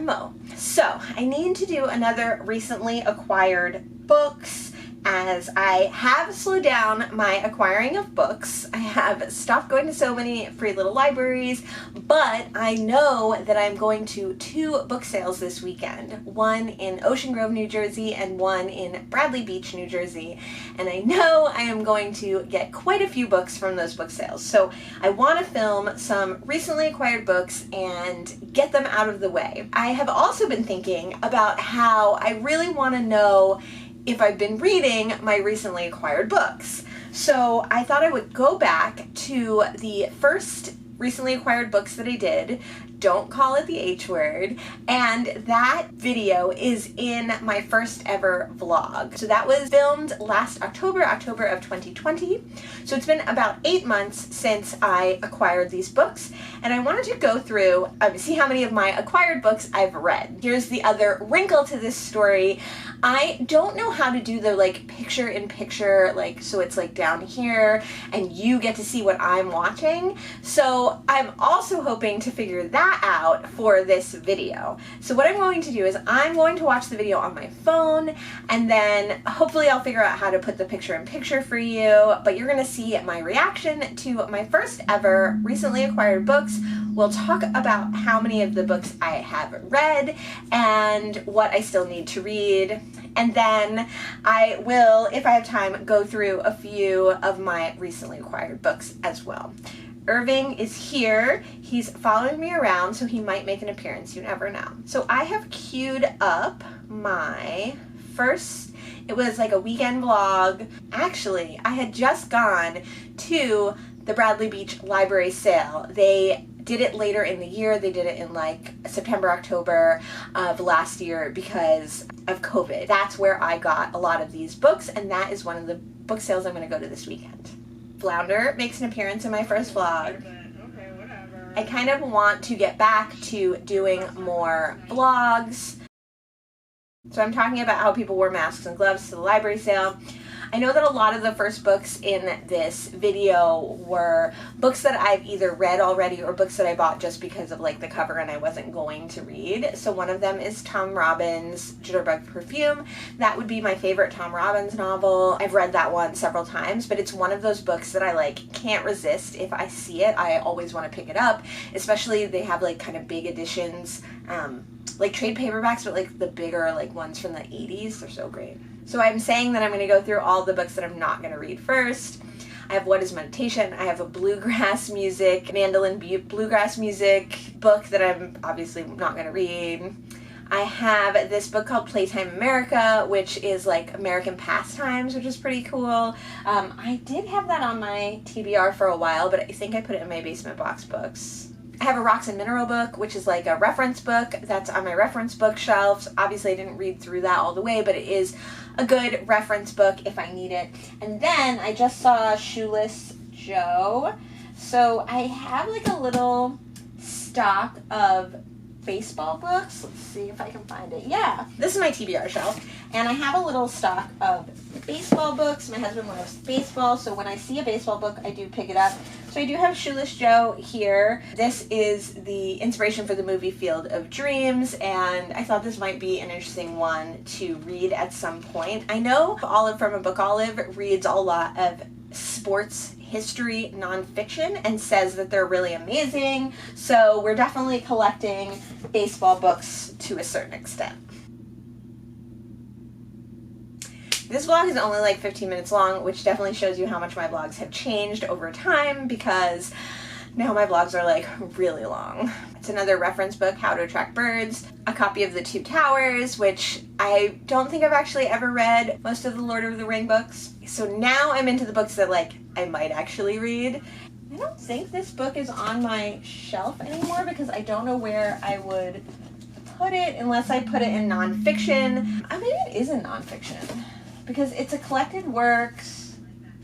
MO. So I need to do another recently acquired books, as I have slowed down my acquiring of books. I have stopped going to so many free little libraries, but I know that I'm going to 2 book sales this weekend, one in Ocean Grove, New Jersey, and one in Bradley Beach, New Jersey, and I know I am going to get quite a few books from those book sales. So I want to film some recently acquired books and get them out of the way. I have also been thinking about how I really want to know if I've been reading my recently acquired books. So I thought I would go back to the first recently acquired books that I did, Don't Call It the H Word, and that video is in my first ever vlog. So that was filmed last October of 2020. So it's been about 8 months since I acquired these books, and I wanted to go through, see how many of my acquired books I've read. Here's the other wrinkle to this story. I don't know how to do the like picture in picture, like so it's like down here and you get to see what I'm watching. So I'm also hoping to figure that out for this video. So what I'm going to do is I'm going to watch the video on my phone, and then hopefully I'll figure out how to put the picture in picture for you, but you're going to see my reaction to my first ever recently acquired books. We'll talk about how many of the books I have read and what I still need to read. And then I will, if I have time, go through a few of my recently acquired books as well. Irving is here. He's following me around, so he might make an appearance. You never know. So I have queued up my first, it was like a weekend vlog. Actually, I had just gone to the Bradley Beach Library sale. They did it later in the year. They did it in like September, October of last year because of COVID. That's where I got a lot of these books, and that is one of the book sales I'm going to go to this weekend. Flounder makes an appearance in my first vlog. Okay, whatever. I kind of want to get back to doing more vlogs. So I'm talking about how people wore masks and gloves to the library sale. I know that a lot of the first books in this video were books that I've either read already or books that I bought just because of like the cover and I wasn't going to read. So one of them is Tom Robbins' Jitterbug Perfume. That would be my favorite Tom Robbins novel. I've read that one several times, but it's one of those books that I like can't resist. If I see it, I always want to pick it up, especially they have like kind of big editions, like trade paperbacks, but like the bigger like ones from the 80s. They're so great. So I'm saying that I'm going to go through all the books that I'm not going to read first. I have What is Meditation? I have a bluegrass music, mandolin bluegrass music book that I'm obviously not going to read. I have this book called Playtime America, which is like American pastimes, which is pretty cool. I did have that on my TBR for a while, but I think I put it in my basement box books. I have a Rocks and Mineral book, which is like a reference book that's on my reference bookshelf. Obviously, I didn't read through that all the way, but it is a good reference book if I need it. And then I just saw Shoeless Joe. So I have like a little stock of baseball books. Let's see if I can find it. Yeah, this is my TBR shelf. And I have a little stock of baseball books. My husband loves baseball, so when I see a baseball book, I do pick it up. So I do have Shoeless Joe here. This is the inspiration for the movie Field of Dreams, and I thought this might be an interesting one to read at some point. I know Olive from A Book Olive reads a lot of sports history nonfiction and says that they're really amazing, so we're definitely collecting baseball books to a certain extent. This vlog is only like 15 minutes long, which definitely shows you how much my vlogs have changed over time, because now my vlogs are like really long. It's another reference book, How to Attract Birds, a copy of The Two Towers, which I don't think I've actually ever read most of the Lord of the Ring books. So now I'm into the books that like I might actually read. I don't think this book is on my shelf anymore because I don't know where I would put it unless I put it in nonfiction. Maybe it is in nonfiction because it's a collected works.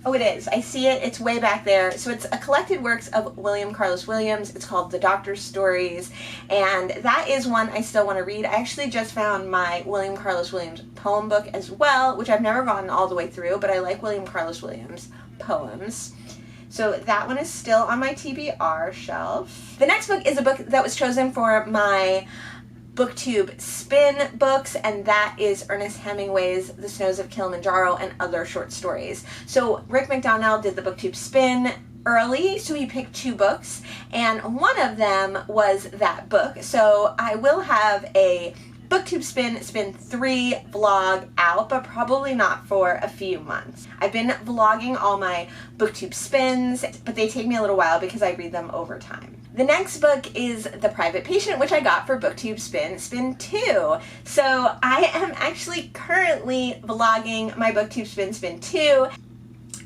Oh, it is. I see it. It's way back there. So it's a collected works of William Carlos Williams. It's called The Doctor's Stories, and that is one I still want to read. I actually just found my William Carlos Williams poem book as well, which I've never gotten all the way through, but I like William Carlos Williams poems. So that one is still on my TBR shelf. The next book is a book that was chosen for my BookTube spin books, and that is Ernest Hemingway's The Snows of Kilimanjaro and other short stories. So Rick McDonnell did the BookTube spin early, so he picked 2 books, and one of them was that book. So I will have a BookTube spin 3 vlog out, but probably not for a few months. I've been vlogging all my BookTube spins, but they take me a little while because I read them over time. The next book is The Private Patient, which I got for BookTube spin 2. So I am actually currently vlogging my BookTube spin 2.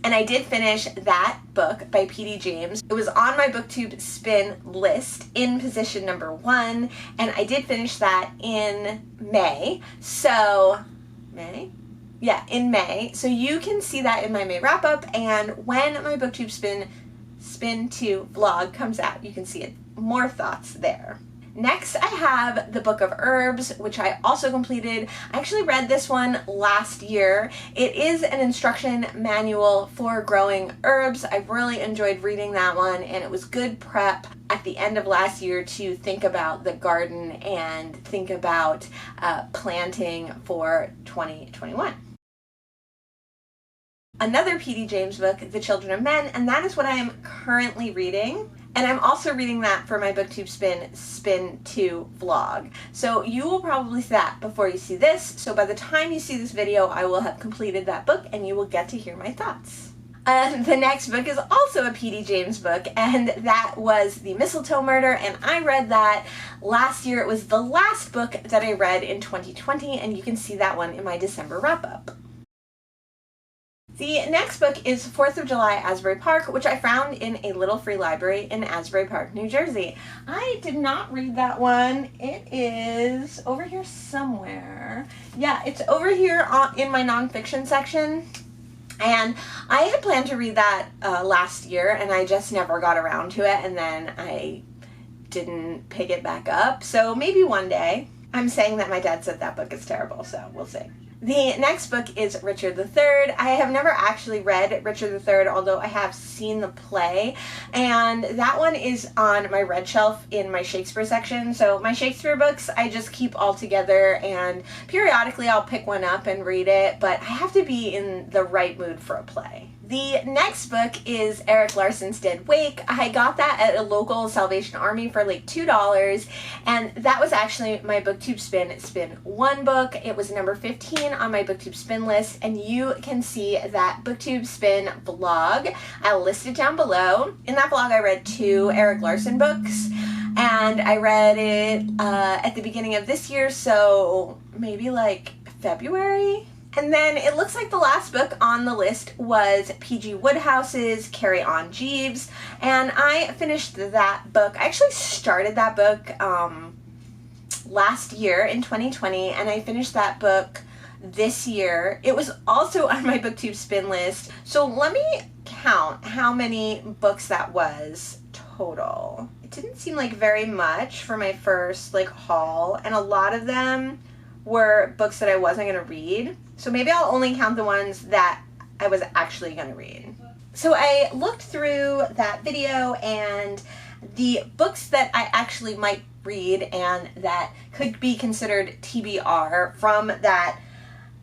And I did finish that book by P.D. James. It was on my BookTube spin list in position number 1, and I did finish that in May. So, May? Yeah, in May. So you can see that in my May wrap-up, and when my BookTube spin 2 vlog comes out, you can see it. More thoughts there. Next, I have the Book of Herbs, which I also completed. I actually read this one last year. It is an instruction manual for growing herbs. I really enjoyed reading that one, and it was good prep at the end of last year to think about the garden and think about planting for 2021. Another P.D. James book, The Children of Men, and that is what I am currently reading. And I'm also reading that for my BookTube spin 2 vlog. So you will probably see that before you see this. So by the time you see this video, I will have completed that book and you will get to hear my thoughts. The next book is also a P.D. James book, and that was The Mistletoe Murder, and I read that last year. It was the last book that I read in 2020, and you can see that one in my December wrap-up. The next book is 4th of July, Asbury Park, which I found in a little free library in Asbury Park, New Jersey. I did not read that one. It is over here somewhere. Yeah, it's over here in my nonfiction section. And I had planned to read that last year, and I just never got around to it, and then I didn't pick it back up. So maybe one day. I'm saying that my dad said that book is terrible, so we'll see. The next book is Richard III. I have never actually read Richard III, although I have seen the play, and that one is on my red shelf in my Shakespeare section. So my Shakespeare books I just keep all together, and periodically I'll pick one up and read it, but I have to be in the right mood for a play. The next book is Erik Larson's Dead Wake. I got that at a local Salvation Army for like $2, and that was actually my BookTube spin 1 book. It was number 15 on my BookTube spin list, and you can see that BookTube spin vlog. I'll list it down below. In that vlog I read 2 Erik Larson books, and I read it at the beginning of this year, so maybe like February. And then it looks like the last book on the list was P.G. Woodhouse's Carry On Jeeves, and I finished that book. I actually started that book last year in 2020, and I finished that book this year. It was also on my BookTube spin list. So let me count how many books that was total. It didn't seem like very much for my first like haul, and a lot of them were books that I wasn't going to read. So maybe I'll only count the ones that I was actually going to read. So I looked through that video, and the books that I actually might read and that could be considered TBR from that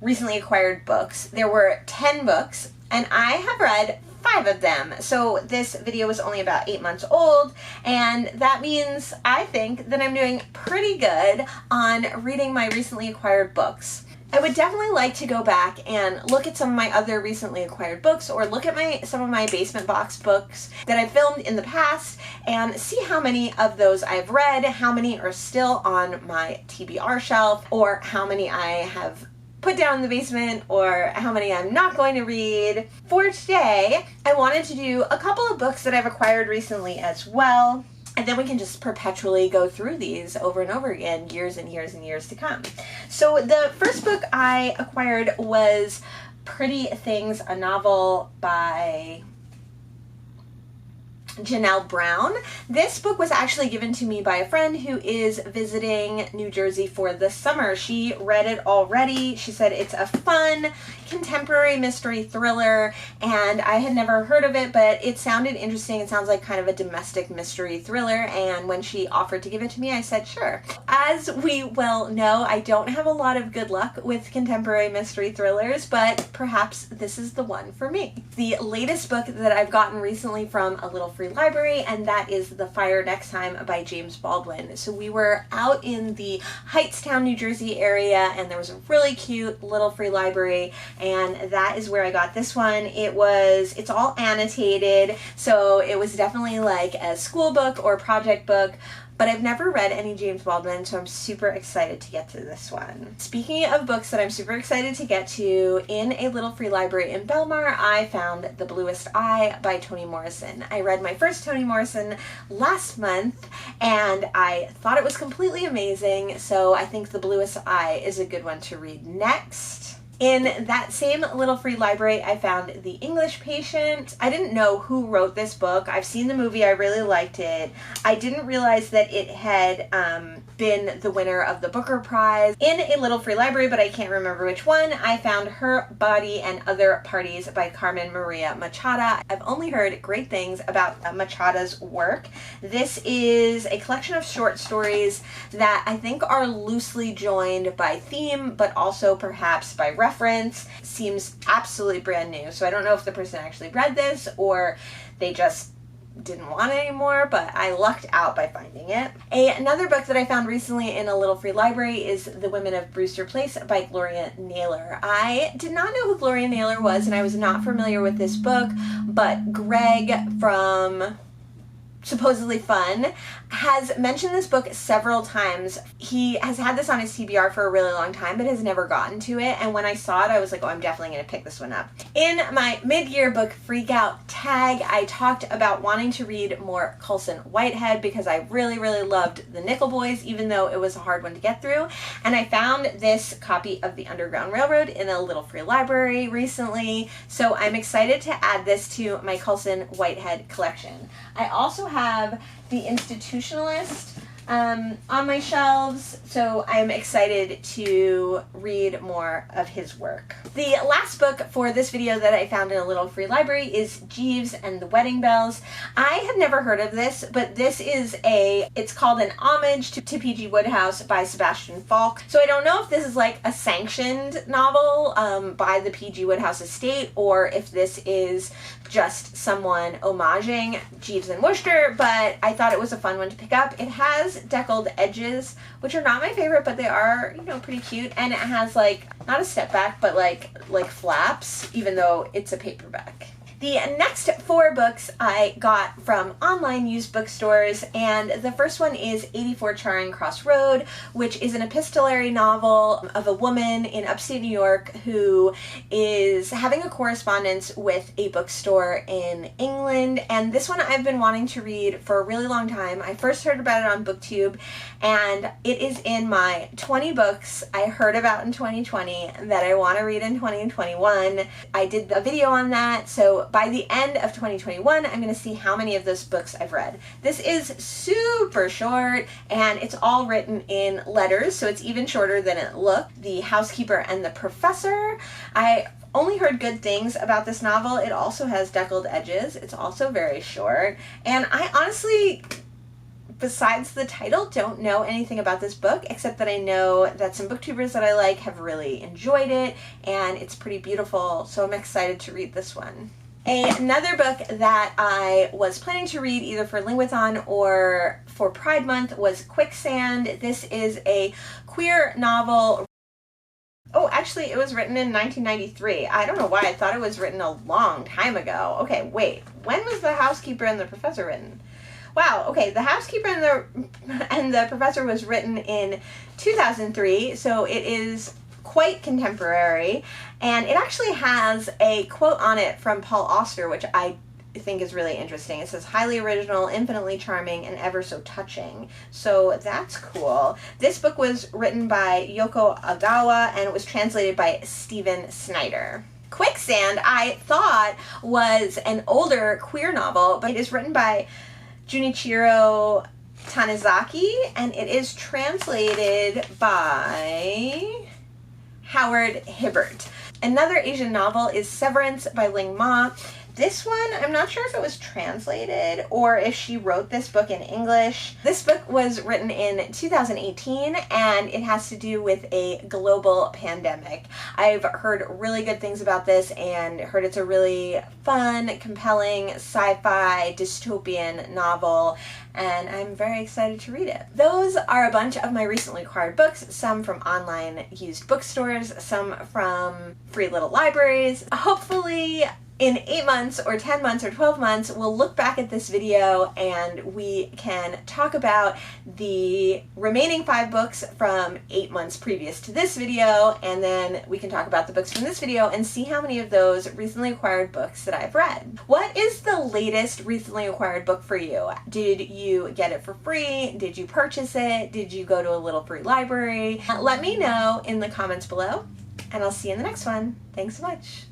recently acquired books, there were 10 books, and I have read 5 of them. So this video is only about 8 months old, and that means I think that I'm doing pretty good on reading my recently acquired books. I would definitely like to go back and look at some of my other recently acquired books, or look at some of my basement box books that I filmed in the past and see how many of those I've read, how many are still on my TBR shelf, or how many I have put down in the basement, or how many I'm not going to read. For today, I wanted to do a couple of books that I've acquired recently as well, and then we can just perpetually go through these over and over again, years and years and years to come. So the first book I acquired was Pretty Things, a novel by Janelle Brown. This book was actually given to me by a friend who is visiting New Jersey for the summer. She read it already. She said it's a fun contemporary mystery thriller, and I had never heard of it, but it sounded interesting. It sounds like kind of a domestic mystery thriller, and when she offered to give it to me, I said sure. As we well know, I don't have a lot of good luck with contemporary mystery thrillers, but perhaps this is the one for me. The latest book that I've gotten recently from a little free library, and that is The Fire Next Time by James Baldwin. So we were out in the Hightstown, New Jersey area, and there was a really cute little free library, and that is where I got this one. It's all annotated, so it was definitely like a school book or project book, but I've never read any James Baldwin, so I'm super excited to get to this one. Speaking of books that I'm super excited to get to, in a little free library in Belmar, I found The Bluest Eye by Toni Morrison. I read my first Toni Morrison last month, and I thought it was completely amazing, so I think The Bluest Eye is a good one to read next. In that same little free library, I found The English Patient. I didn't know who wrote this book. I've seen the movie. I really liked it. I didn't realize that it had been the winner of the Booker Prize. In a little free library, but I can't remember which one, I found Her Body and Other Parties by Carmen Maria Machado. I've only heard great things about Machado's work. This is a collection of short stories that I think are loosely joined by theme, but also perhaps by reference. Seems absolutely brand new, so I don't know if the person actually read this or they just didn't want it anymore, but I lucked out by finding it. Another book that I found recently in a little free library is The Women of Brewster Place by Gloria Naylor. I did not know who Gloria Naylor was, and I was not familiar with this book, but Greg from Supposedly Fun has mentioned this book several times. He has had this on his TBR for a really long time, but has never gotten to it, and when I saw it, I was like, oh, I'm definitely going to pick this one up. In my mid-year book freakout tag, I talked about wanting to read more Colson Whitehead because I really, really loved The Nickel Boys, even though it was a hard one to get through, and I found this copy of The Underground Railroad in a little free library recently, so I'm excited to add this to my Colson Whitehead collection. I also have The Institutionalist on my shelves, so I'm excited to read more of his work. The last book for this video that I found in a little free library is Jeeves and the Wedding Bells. I had never heard of this, but this is it's called an homage to P.G. Wodehouse by Sebastian Falk. So I don't know if this is like a sanctioned novel by the P.G. Wodehouse estate, or if this is just someone homaging Jeeves and Wooster, but I thought it was a fun one to pick up. It has deckled edges, which are not my favorite, but they are, pretty cute, and it has like, not a step back, but like flaps, even though it's a paperback. The next 4 books I got from online used bookstores, and the first one is 84 Charing Cross Road, which is an epistolary novel of a woman in upstate New York who is having a correspondence with a bookstore in England, and this one I've been wanting to read for a really long time. I first heard about it on BookTube, and it is in my 20 books I heard about in 2020 that I want to read in 2021. I did a video on that, so by the end of 2021, I'm going to see how many of those books I've read. This is super short, and it's all written in letters, so it's even shorter than it looked. The Housekeeper and the Professor. I only heard good things about this novel. It also has deckled edges. It's also very short, and I honestly, besides the title, don't know anything about this book, except that I know that some booktubers that I like have really enjoyed it, and it's pretty beautiful, so I'm excited to read this one. Another book that I was planning to read either for Lingwathon or for Pride Month was Quicksand. This is a queer novel. Oh, actually, it was written in 1993. I don't know why I thought it was written a long time ago. Okay, wait. When was The Housekeeper and the Professor written? Wow, okay, The Housekeeper and the Professor was written in 2003, so it is quite contemporary, and it actually has a quote on it from Paul Auster, which I think is really interesting. It says, highly original, infinitely charming, and ever so touching. So that's cool. This book was written by Yoko Agawa, and it was translated by Stephen Snyder. Quicksand, I thought was an older queer novel, but it is written by Junichiro Tanizaki, and it is translated by Howard Hibbert. Another Asian novel is Severance by Ling Ma. This one, I'm not sure if it was translated or if she wrote this book in English. This book was written in 2018 and it has to do with a global pandemic. I've heard really good things about this and heard it's a really fun, compelling sci-fi dystopian novel, and I'm very excited to read it. Those are a bunch of my recently acquired books, some from online used bookstores, some from free little libraries. Hopefully in 8 months or 10 months or 12 months, we'll look back at this video and we can talk about the remaining 5 books from 8 months previous to this video, and then we can talk about the books from this video and see how many of those recently acquired books that I've read. What is the latest recently acquired book for you? Did you get it for free? Did you purchase it? Did you go to a little free library? Let me know in the comments below, and I'll see you in the next one. Thanks so much.